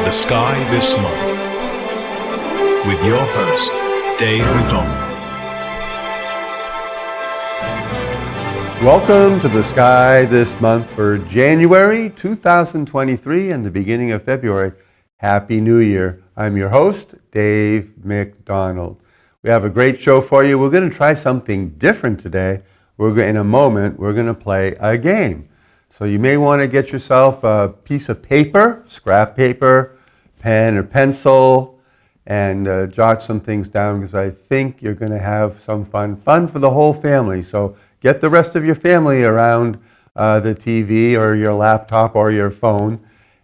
The Sky This Month with your host, Dave McDonald. Welcome to The Sky This Month for January 2023 and the beginning of February. Happy New Year. I'm your host, Dave McDonald. We have a great show for you. We're going to try something different today. In a moment, we're going to play a game. So you may want to get yourself a piece of paper, scrap paper, pen or pencil, and jot some things down because I think you're going to have some fun for the whole family. So get the rest of your family around the TV or your laptop or your phone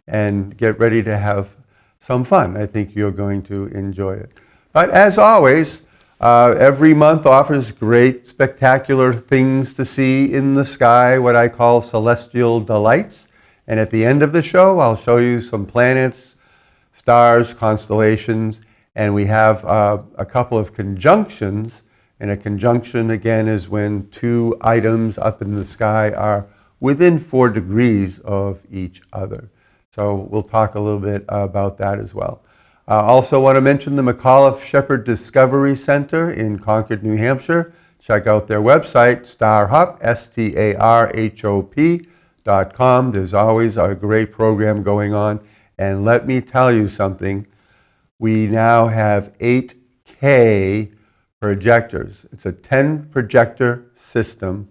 and get ready to have some fun. I think you're going to enjoy it. But as always, every month offers great, spectacular things to see in the sky, what I call celestial delights. And at the end of the show, I'll show you some planets, stars, constellations, and we have a couple of conjunctions. And a conjunction, again, is when two items up in the sky are within 4 degrees of each other. So we'll talk a little bit about that as well. Also want to mention the McAuliffe Shepard Discovery Center in Concord, New Hampshire. Check out their website, StarHop, StarHop.com. There's always a great program going on. And let me tell you something, we now have 8K projectors. It's a 10 projector system.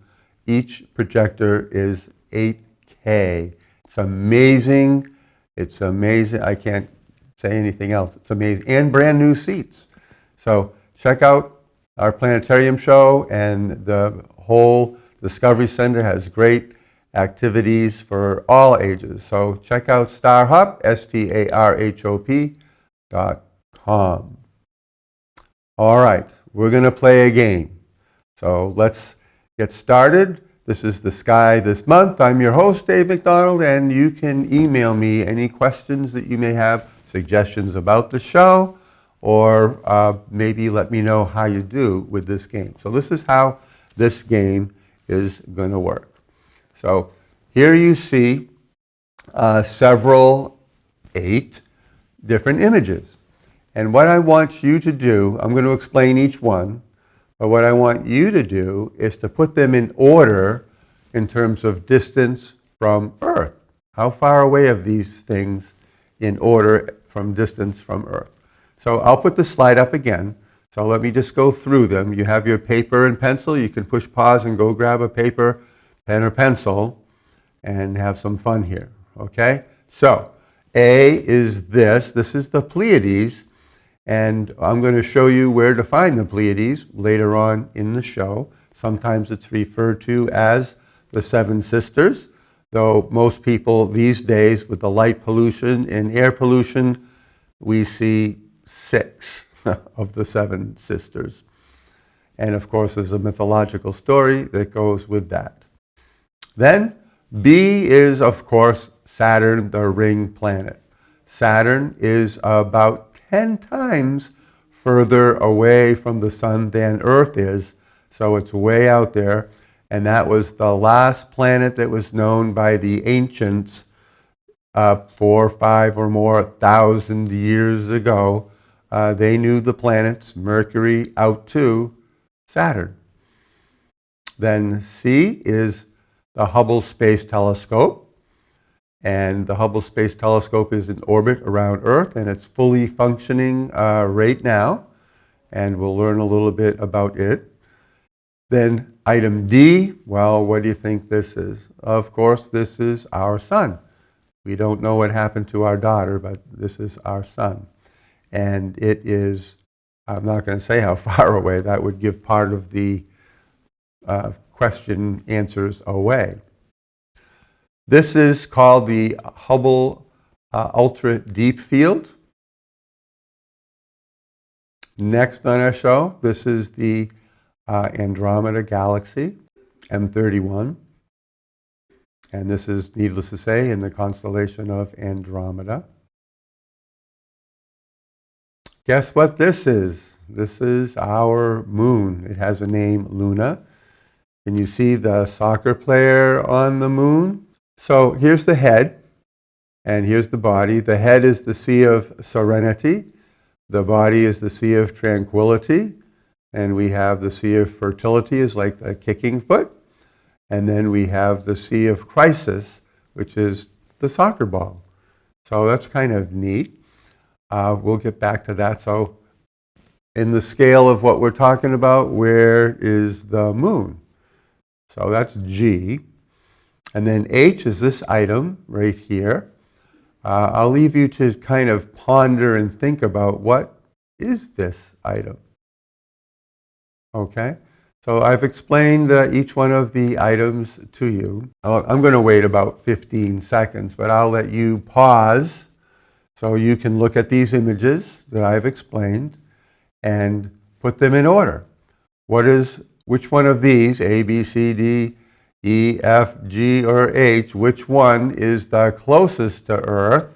Each projector is 8K. It's amazing. It's amazing. I can't say anything else. It's amazing. And brand new seats. So check out our planetarium show, and the whole Discovery Center has great activities for all ages. So check out StarHop, StarHop.com. All right, we're going to play a game. So let's get started. This is The Sky This Month. I'm your host, Dave McDonald, and you can email me any questions that you may have, suggestions about the show, or maybe let me know how you do with this game. So this is how this game is going to work. So here you see several 8 different images. And what I want you to do, I'm going to explain each one, but what I want you to do is to put them in order in terms of distance from Earth. How far away are these things in order from distance from Earth? So I'll put the slide up again. So let me just go through them. You have your paper and pencil. You can push pause and go grab a paper, pen or pencil, and have some fun here. Okay? So A is this. This is the Pleiades. And I'm going to show you where to find the Pleiades later on in the show. Sometimes it's referred to as the 7 sisters, though most people these days with the light pollution and air pollution, we see 6 of the 7 sisters. And of course, there's a mythological story that goes with that. Then B is, of course, Saturn, the ring planet. Saturn is about 10 times further away from the sun than Earth is, so it's way out there. And that was the last planet that was known by the ancients 4, 5 or more thousand years ago. They knew the planets, Mercury out to Saturn. Then C is the Hubble Space Telescope. And the Hubble Space Telescope is in orbit around Earth, and it's fully functioning right now. And we'll learn a little bit about it. Then item D, well, what do you think this is? Of course, this is our sun. We don't know what happened to our daughter, but this is our sun. And it is, I'm not going to say how far away. That would give part of the question answers away. This is called the Hubble Ultra Deep Field. Next on our show, this is the Andromeda Galaxy, M31. And this is, needless to say, in the constellation of Andromeda. Guess what this is? This is our moon. It has a name, Luna. Can you see the soccer player on the moon? So here's the head. And here's the body. The head is the sea of serenity. The body is the sea of tranquility. And we have the sea of fertility is like a kicking foot. And then we have the sea of crisis, which is the soccer ball. So that's kind of neat. We'll get back to that. So in the scale of what we're talking about, where is the moon? So that's G. And then H is this item right here. I'll leave you to kind of ponder and think about what is this item. Okay? So I've explained each one of the items to you. I'm going to wait about 15 seconds, but I'll let you pause so you can look at these images that I've explained and put them in order. Which one of these, A, B, C, D, E, F, G, or H, which one is the closest to Earth?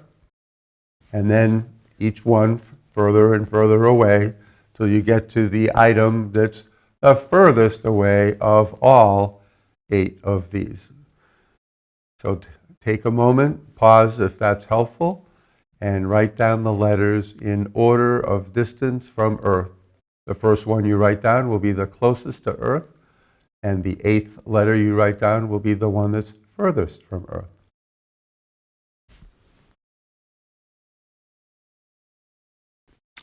And then each one further and further away till you get to the item that's the furthest away of all 8 of these. So take a moment, pause if that's helpful, and write down the letters in order of distance from Earth. The first one you write down will be the closest to Earth, and the 8th letter you write down will be the one that's furthest from Earth.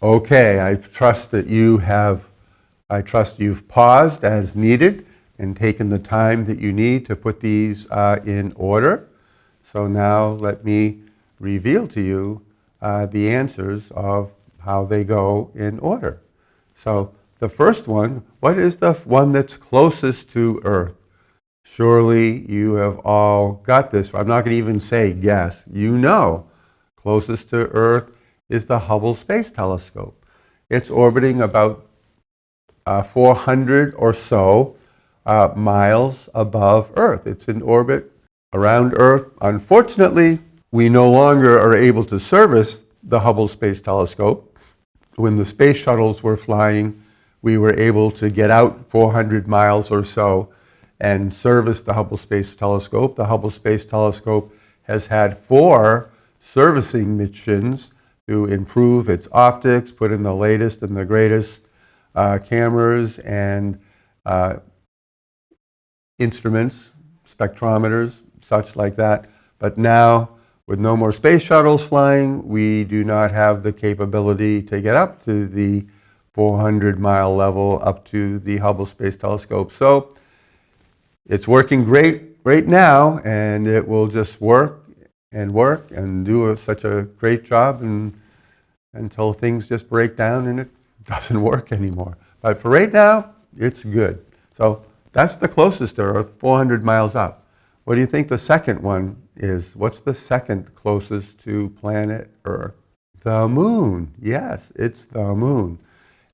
Okay, I trust you've paused as needed and taken the time that you need to put these in order. So now let me reveal to you the answers of how they go in order. So the first one, what is the one that's closest to Earth? Surely you have all got this. I'm not going to even say guess. You know, closest to Earth is the Hubble Space Telescope. It's orbiting about 400 or so miles above Earth. It's in orbit around Earth. Unfortunately, we no longer are able to service the Hubble Space Telescope. When the space shuttles were flying, we were able to get out 400 miles or so and service the Hubble Space Telescope. The Hubble Space Telescope has had 4 servicing missions to improve its optics, put in the latest and the greatest cameras and instruments, spectrometers, such like that. But now, with no more space shuttles flying, we do not have the capability to get up to the 400-mile level, up to the Hubble Space Telescope. So it's working great right now, and it will just work and do such a great job until things just break down and it doesn't work anymore. But for right now, it's good. So that's the closest to Earth, 400 miles up. What do you think the second one is? What's the second closest to planet Earth? The moon. Yes, it's the moon.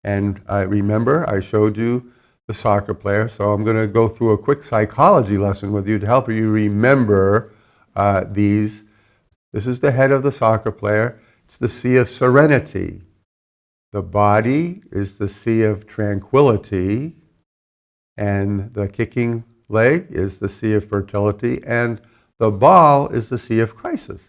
And remember, I showed you the soccer player, so I'm going to go through a quick psychology lesson with you to help you remember these. This is the head of the soccer player. It's the sea of serenity. The body is the sea of tranquility, and the kicking leg is the sea of fertility, and the ball is the sea of crisis.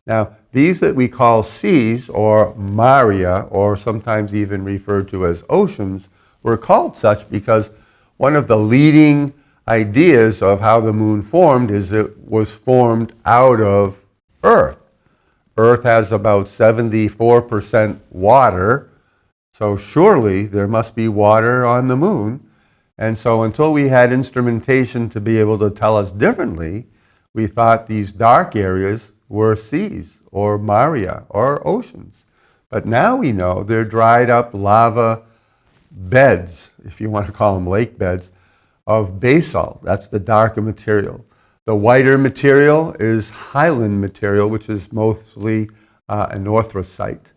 Now, these that we call seas, or maria, or sometimes even referred to as oceans, were called such because one of the leading ideas of how the moon formed is it was formed out of Earth. Earth has about 74% water, so surely there must be water on the moon. And so until we had instrumentation to be able to tell us differently, we thought these dark areas were seas or maria or oceans. But now we know they're dried up lava beds, if you want to call them lake beds, of basalt. That's the darker material. The whiter material is highland material, which is mostly anthracite.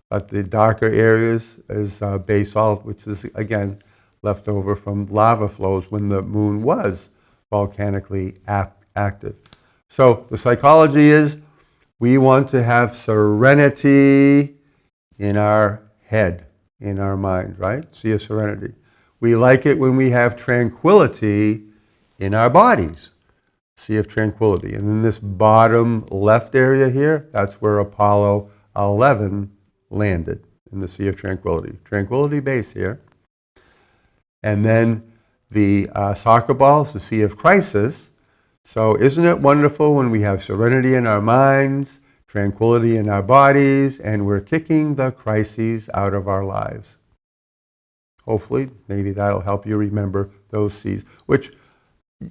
But the darker areas is basalt, which is, again, left over from lava flows when the moon was volcanically active. So the psychology is we want to have serenity in our head, in our mind, right? Sea of serenity. We like it when we have tranquility in our bodies. Sea of Tranquility. And in this bottom left area here, that's where Apollo 11 landed, in the Sea of Tranquility. Tranquility Base here. And then the soccer ball is the Sea of Crisis. So isn't it wonderful when we have serenity in our minds, tranquility in our bodies, and we're kicking the crises out of our lives? Hopefully, maybe that'll help you remember those seas, which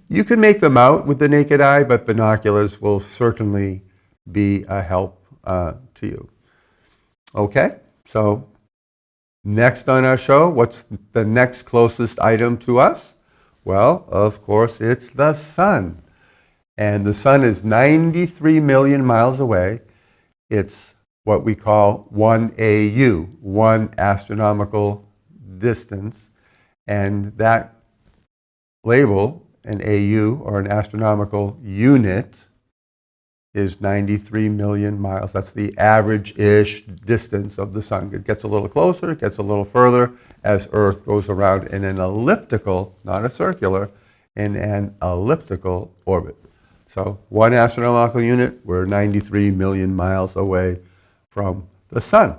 you can make them out with the naked eye, but binoculars will certainly be a help to you. Okay, so next on our show, what's the next closest item to us? Well, of course, it's the sun. And the sun is 93 million miles away. It's what we call 1 AU, 1 astronomical distance. And that label, an AU, or an astronomical unit, is 93 million miles. That's the average-ish distance of the sun. It gets a little closer, it gets a little further as Earth goes around in an elliptical, not a circular, in an elliptical orbit. So 1 astronomical unit, we're 93 million miles away from the sun.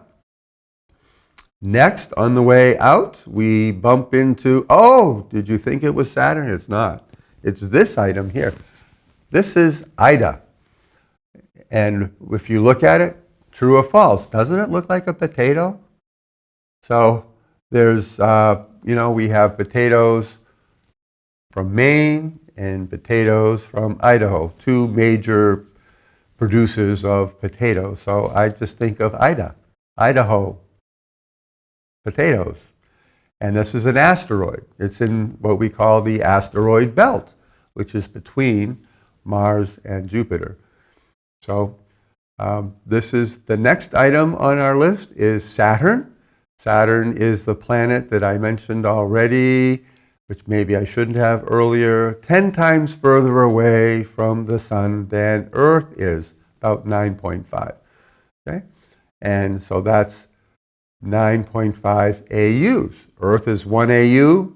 Next, on the way out, we bump into, oh, did you think it was Saturn? It's not. It's this item here. This is Ida. And if you look at it, true or false, doesn't it look like a potato? So there's, we have potatoes from Maine and potatoes from Idaho, 2 major producers of potatoes. So I just think of Ida, Idaho, potatoes. And this is an asteroid. It's in what we call the asteroid belt, which is between Mars and Jupiter. So this is the next item on our list is Saturn. Saturn is the planet that I mentioned already, which maybe I shouldn't have earlier, 10 times further away from the sun than Earth is, about 9.5. Okay? And so that's 9.5 AUs. Earth is 1 AU,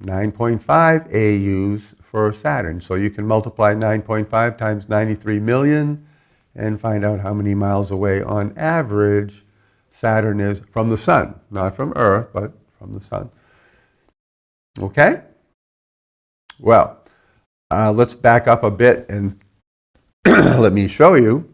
9.5 AUs for Saturn. So you can multiply 9.5 times 93 million and find out how many miles away on average Saturn is from the sun. Not from Earth, but from the sun. Okay? Well, let's back up a bit and let me show you.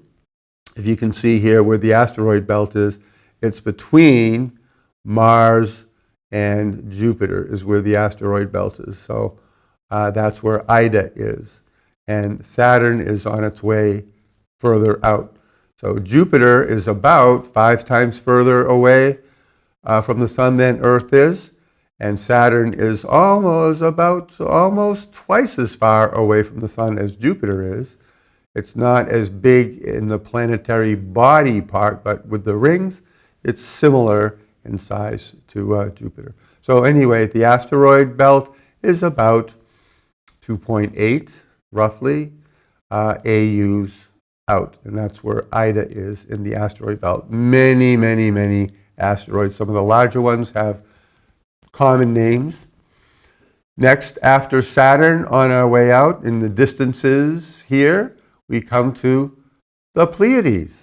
If you can see here where the asteroid belt is, it's between Mars and Jupiter is where the asteroid belt is. So that's where Ida is. And Saturn is on its way further out. So Jupiter is about 5 times further away from the sun than Earth is. And Saturn is almost twice as far away from the sun as Jupiter is. It's not as big in the planetary body part, but with the rings, it's similar in size to Jupiter. So anyway, the asteroid belt is about 2.8, roughly, AUs out. And that's where Ida is in the asteroid belt. Many, many, many asteroids. Some of the larger ones have common names. Next, after Saturn, on our way out in the distances here, we come to the Pleiades.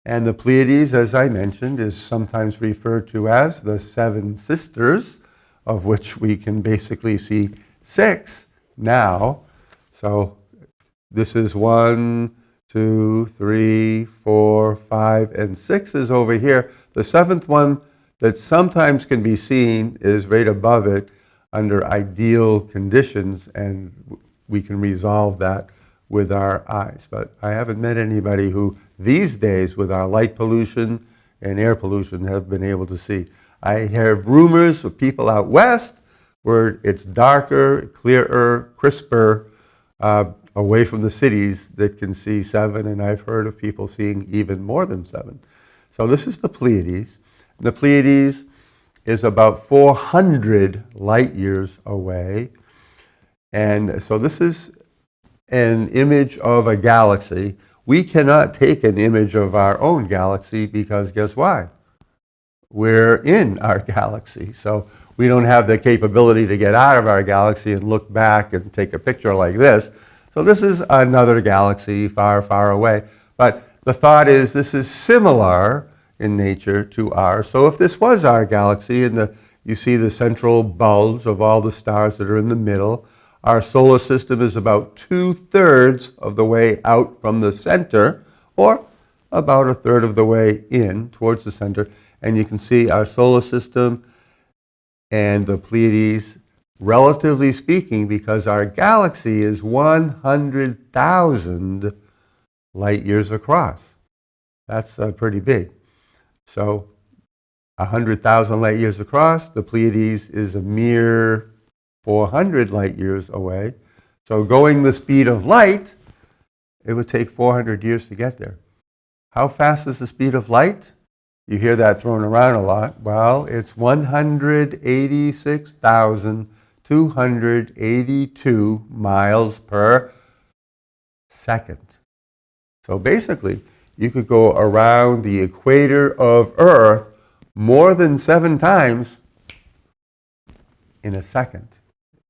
And the Pleiades, as I mentioned, is sometimes referred to as the 7 sisters, of which we can basically see 6 now. So this is 1, 2, 3, 4, 5, and 6 is over here. The 7th one that sometimes can be seen is right above it under ideal conditions, and we can resolve that with our eyes. But I haven't met anybody who these days, with our light pollution and air pollution, have been able to see. I have rumors of people out west where it's darker, clearer, crisper, away from the cities that can see 7, and I've heard of people seeing even more than 7. So this is the Pleiades. The Pleiades is about 400 light years away. And so this is an image of a galaxy. We cannot take an image of our own galaxy because guess why? We're in our galaxy. So we don't have the capability to get out of our galaxy and look back and take a picture like this. So this is another galaxy far, far away. But the thought is this is similar in nature to ours. So if this was our galaxy, and you see the central bulbs of all the stars that are in the middle, our solar system is about 2/3 of the way out from the center, or about 1/3 of the way in towards the center. And you can see our solar system and the Pleiades, relatively speaking, because our galaxy is 100,000 light years across. That's pretty big. So 100,000 light years across, the Pleiades is a mere 400 light years away. So going the speed of light, it would take 400 years to get there. How fast is the speed of light? You hear that thrown around a lot. Well, it's 186,282 miles per second. So basically, you could go around the equator of Earth more than 7 times in a second.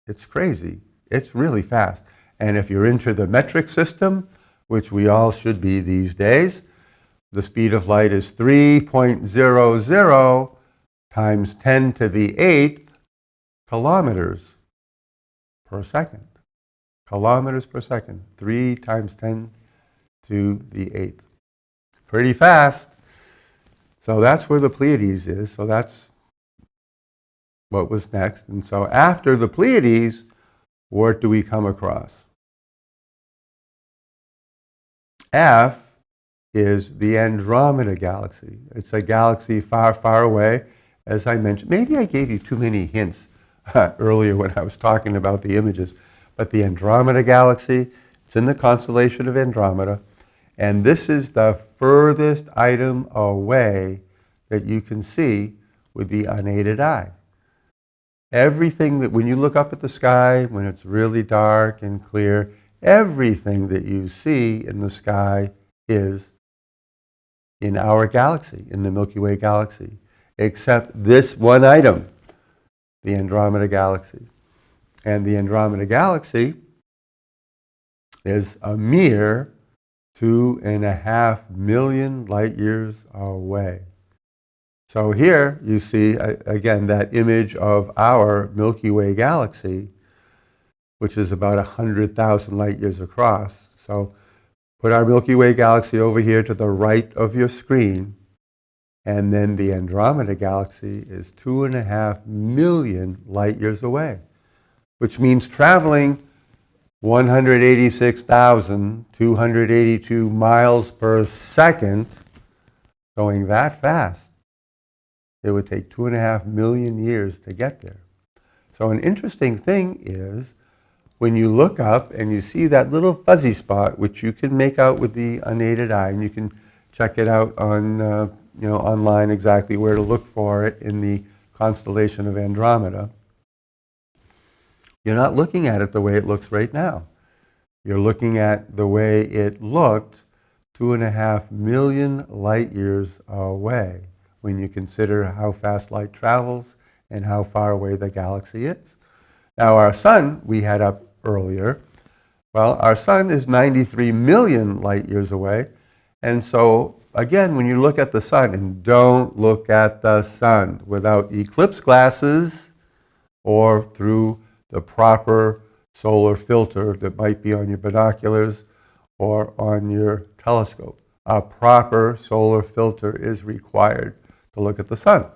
It's crazy. It's really fast. And if you're into the metric system, which we all should be these days, the speed of light is 3.00 times 10 to the 8th kilometers per second. Kilometers per second. 3 times 10 to the 8th. Pretty fast. So that's where the Pleiades is. So that's what was next. And so after the Pleiades, what do we come across? F is the Andromeda Galaxy. It's a galaxy far, far away, as I mentioned. Maybe I gave you too many hints earlier when I was talking about the images. But the Andromeda Galaxy, it's in the constellation of Andromeda. And this is the furthest item away that you can see with the unaided eye. Everything that, when you look up at the sky, when it's really dark and clear, everything that you see in the sky is in our galaxy, in the Milky Way galaxy, except this one item, the Andromeda Galaxy. And the Andromeda Galaxy is a mere 2.5 million light years away. So here you see, again, that image of our Milky Way galaxy, which is about 100,000 light years across. So put our Milky Way galaxy over here to the right of your screen, and then the Andromeda Galaxy is 2.5 million light years away, which means traveling 186,282 miles per second, going that fast. It would take 2.5 million years to get there. So an interesting thing is, when you look up and you see that little fuzzy spot, which you can make out with the unaided eye, and you can check it out on, online exactly where to look for it in the constellation of Andromeda. You're not looking at it the way it looks right now. You're looking at the way it looked 2.5 million light years away, when you consider how fast light travels and how far away the galaxy is. Now our sun, we had up earlier, well, our sun is 93 million light years away. And so, again, when you look at the sun, and don't look at the sun without eclipse glasses or through the proper solar filter that might be on your binoculars or on your telescope. A proper solar filter is required to look at the sun.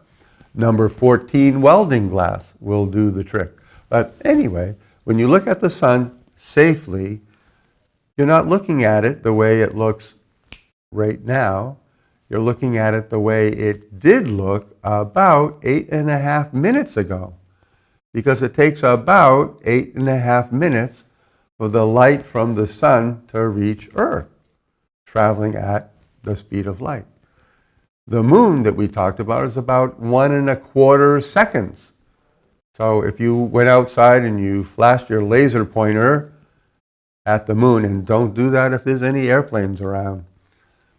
Number 14 welding glass will do the trick. But anyway, when you look at the sun safely, you're not looking at it the way it looks right now. You're looking at it the way it did look about 8.5 minutes ago. Because it takes about 8.5 minutes for the light from the sun to reach Earth, traveling at the speed of light. The moon that we talked about is about 1.25 seconds. So if you went outside and you flashed your laser pointer at the moon, and don't do that if there's any airplanes around,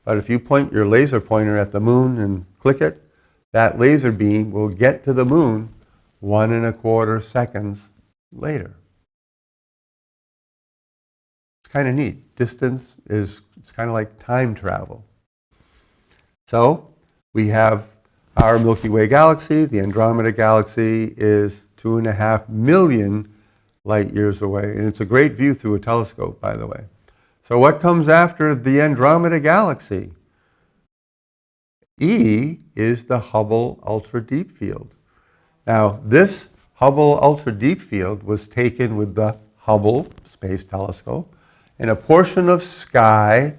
but if you point your laser pointer at the moon and click it, that laser beam will get to the moon 1.25 seconds later. It's kind of neat. Distance is, it's kind of like time travel. So we have our Milky Way galaxy. The Andromeda galaxy is 2.5 million light years away. And it's a great view through a telescope, by the way. So what comes after the Andromeda galaxy? E is the Hubble Ultra Deep Field. Now, this Hubble Ultra Deep Field was taken with the Hubble Space Telescope in a portion of sky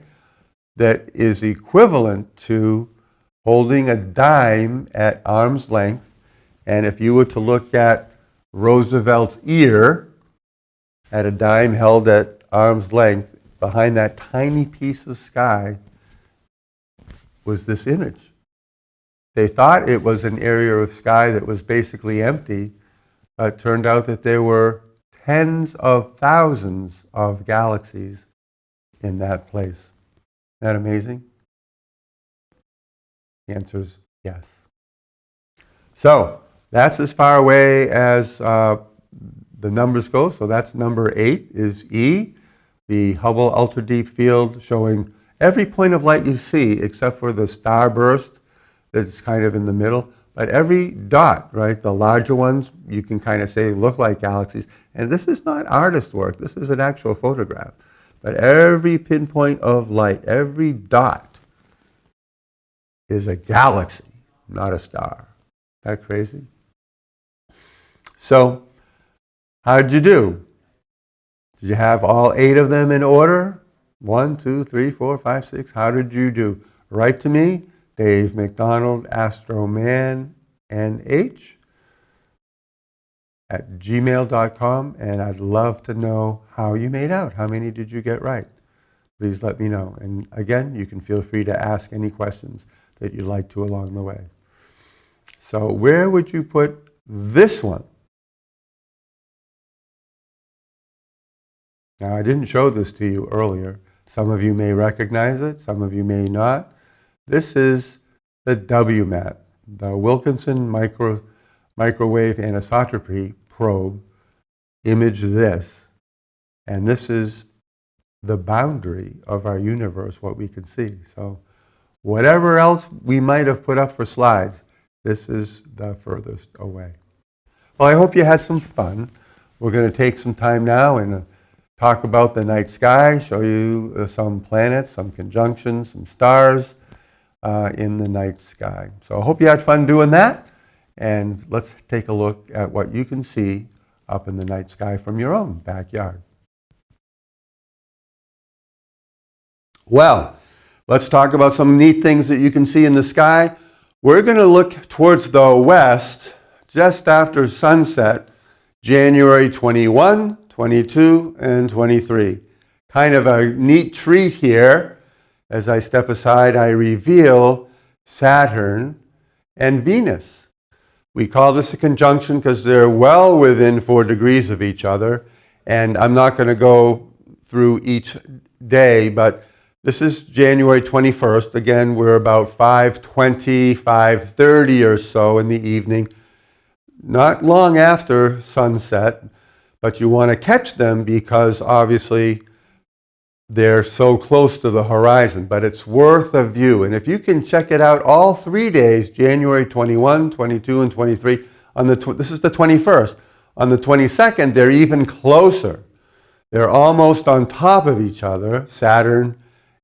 that is equivalent to holding a dime at arm's length. And if you were to look at Roosevelt's ear at a dime held at arm's length, behind that tiny piece of sky was this image. They thought it was an area of sky that was basically empty, but it turned out that there were tens of thousands of galaxies in that place. Isn't that amazing? The answer is yes. So that's as far away as the numbers go. So that's number 8 is E, the Hubble Ultra Deep Field, showing every point of light you see except for the starburst that's kind of in the middle. But every dot, right, the larger ones, you can kind of say look like galaxies. And this is not artist work. This is an actual photograph. But every pinpoint of light, every dot is a galaxy, not a star. Isn't that crazy? So, how did you do? Did you have all 8 of them in order? 1, 2, 3, 4, 5, 6. How did you do? Write to me, Dave McDonald, AstroMan, NH, at gmail.com, and I'd love to know how you made out. How many did you get right? Please let me know. And again, you can feel free to ask any questions that you'd like to along the way. So where would you put this one? Now, I didn't show this to you earlier. Some of you may recognize it, some of you may not. This is the WMAP, the Wilkinson Microwave Anisotropy Probe. Image this. And this is the boundary of our universe, what we can see. So whatever else we might have put up for slides, this is the furthest away. Well, I hope you had some fun. We're going to take some time now and talk about the night sky, show you some planets, some conjunctions, some stars in the night sky. So I hope you had fun doing that. And let's take a look at what you can see up in the night sky from your own backyard. Well, let's talk about some neat things that you can see in the sky. We're going to look towards the west just after sunset, January 21, 22, and 23. Kind of a neat treat here. As I step aside, I reveal Saturn and Venus. We call this a conjunction because they're well within 4 degrees of each other. And I'm not going to go through each day, but this is January 21st. Again, we're about 5:20, 5:30 or so in the evening. Not long after sunset, but you want to catch them because obviously they're so close to the horizon, but it's worth a view. And if you can check it out all 3 days, January 21, 22, and 23, this is the 21st. On the 22nd, they're even closer. They're almost on top of each other, Saturn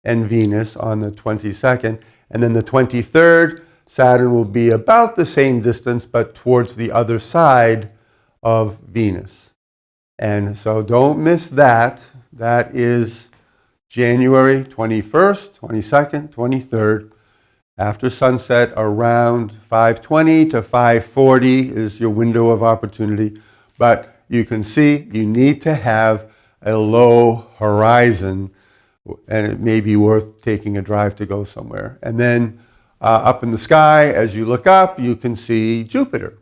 and Venus on the 22nd. And then the 23rd, Saturn will be about the same distance, but towards the other side of Venus. And so don't miss that. That is January 21st, 22nd, 23rd. After sunset, around 5:20 to 5:40 is your window of opportunity. But you can see you need to have a low horizon, and it may be worth taking a drive to go somewhere. And then up in the sky, as you look up, you can see Jupiter.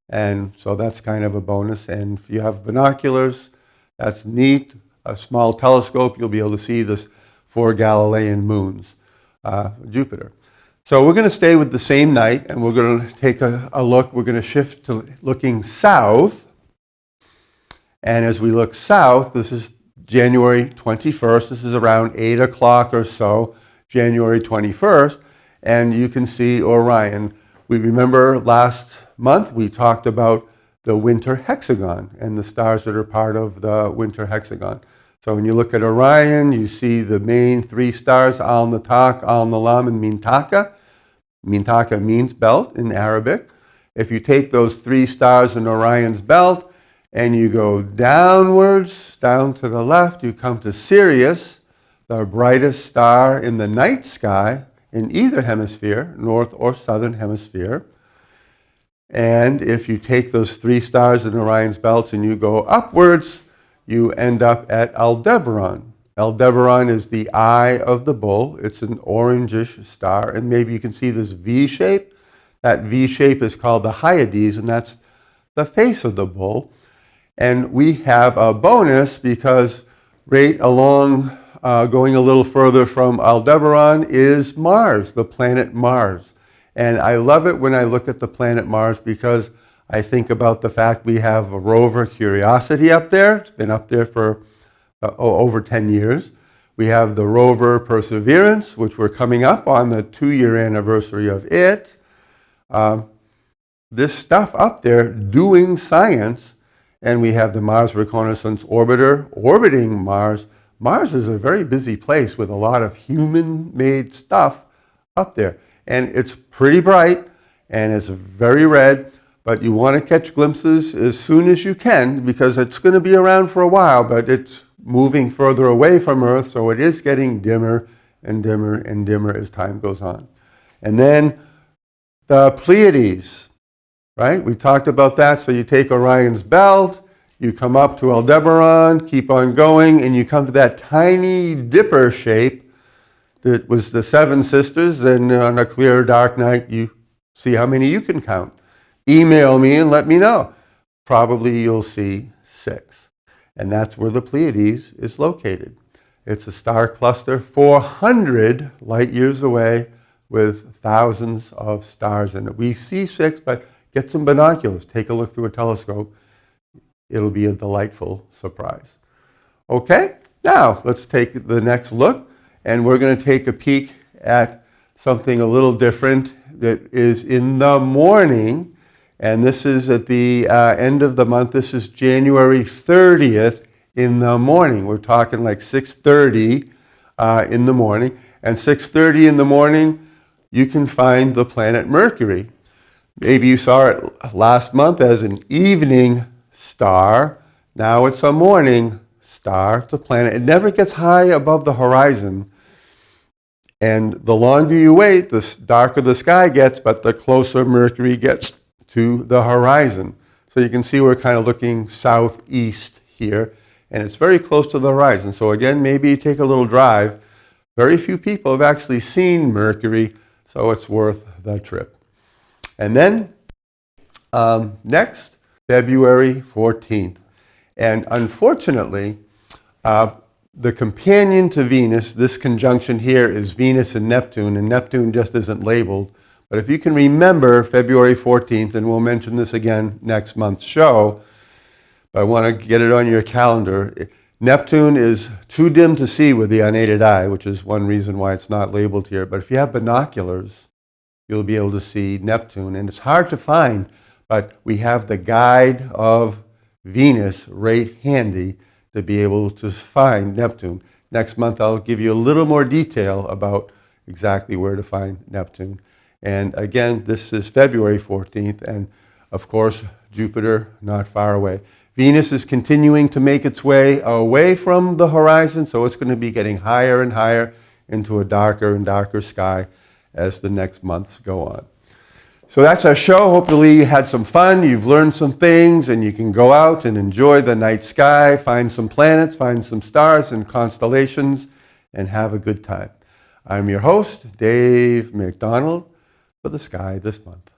And so that's kind of a bonus. And if you have binoculars, that's neat. A small telescope, you'll be able to see this 4 Galilean moons, Jupiter. So we're going to stay with the same night, and we're going to take a look. We're going to shift to looking south. And as we look south, this is January 21st. This is around 8 o'clock or so, January 21st, and you can see Orion. We remember last month we talked about the winter hexagon and the stars that are part of the winter hexagon. So when you look at Orion, you see the main three stars, Al-Natak, Al-Nalam, and Mintaka. Mintaka means belt in Arabic. If you take those three stars in Orion's belt and you go downwards, down to the left, you come to Sirius, the brightest star in the night sky in either hemisphere, north or southern hemisphere. And if you take those three stars in Orion's belt and you go upwards, you end up at Aldebaran. Aldebaran is the eye of the bull. It's an orangish star, and maybe you can see this V shape. That V shape is called the Hyades, and that's the face of the bull. And we have a bonus because right along, going a little further from Aldebaran is Mars, the planet Mars. And I love it when I look at the planet Mars because I think about the fact we have a rover Curiosity up there. It's been up there for over 10 years. We have the rover Perseverance, which we're coming up on the 2-year anniversary of it. This stuff up there doing science, and we have the Mars Reconnaissance Orbiter orbiting Mars. Mars is a very busy place with a lot of human-made stuff up there. And it's pretty bright, and it's very red, but you want to catch glimpses as soon as you can because it's going to be around for a while, but it's moving further away from Earth, so it is getting dimmer and dimmer and dimmer as time goes on. And then the Pleiades, right? We talked about that. So you take Orion's belt, you come up to Aldebaran, keep on going, and you come to that tiny dipper shape that was the seven sisters, and on a clear, dark night, you see how many you can count. Email me and let me know. Probably you'll see 6. And that's where the Pleiades is located. It's a star cluster 400 light years away with thousands of stars in it. We see 6, but get some binoculars. Take a look through a telescope. It'll be a delightful surprise. Okay, now let's take the next look. And we're going to take a peek at something a little different that is in the morning. And this is at the end of the month. This is January 30th in the morning. We're talking like 6:30 in the morning. And 6:30 in the morning, you can find the planet Mercury. Maybe you saw it last month as an evening star. Now it's a morning star. It's a planet. It never gets high above the horizon. And the longer you wait, the darker the sky gets, but the closer Mercury gets to the horizon. So you can see we're kind of looking southeast here, and it's very close to the horizon. So again, maybe you take a little drive. Very few people have actually seen Mercury, so it's worth the trip. And then next, February 14th. And unfortunately, the companion to Venus, this conjunction here is Venus and Neptune just isn't labeled. But if you can remember February 14th, and we'll mention this again next month's show, but I want to get it on your calendar. Neptune is too dim to see with the unaided eye, which is one reason why it's not labeled here. But if you have binoculars, you'll be able to see Neptune. And it's hard to find, but we have the guide of Venus right handy to be able to find Neptune. Next month, I'll give you a little more detail about exactly where to find Neptune. And again, this is February 14th, and of course, Jupiter not far away. Venus is continuing to make its way away from the horizon, so it's going to be getting higher and higher into a darker and darker sky as the next months go on. So that's our show. Hopefully you had some fun, you've learned some things, and you can go out and enjoy the night sky, find some planets, find some stars and constellations, and have a good time. I'm your host, Dave McDonald, for The Sky This Month.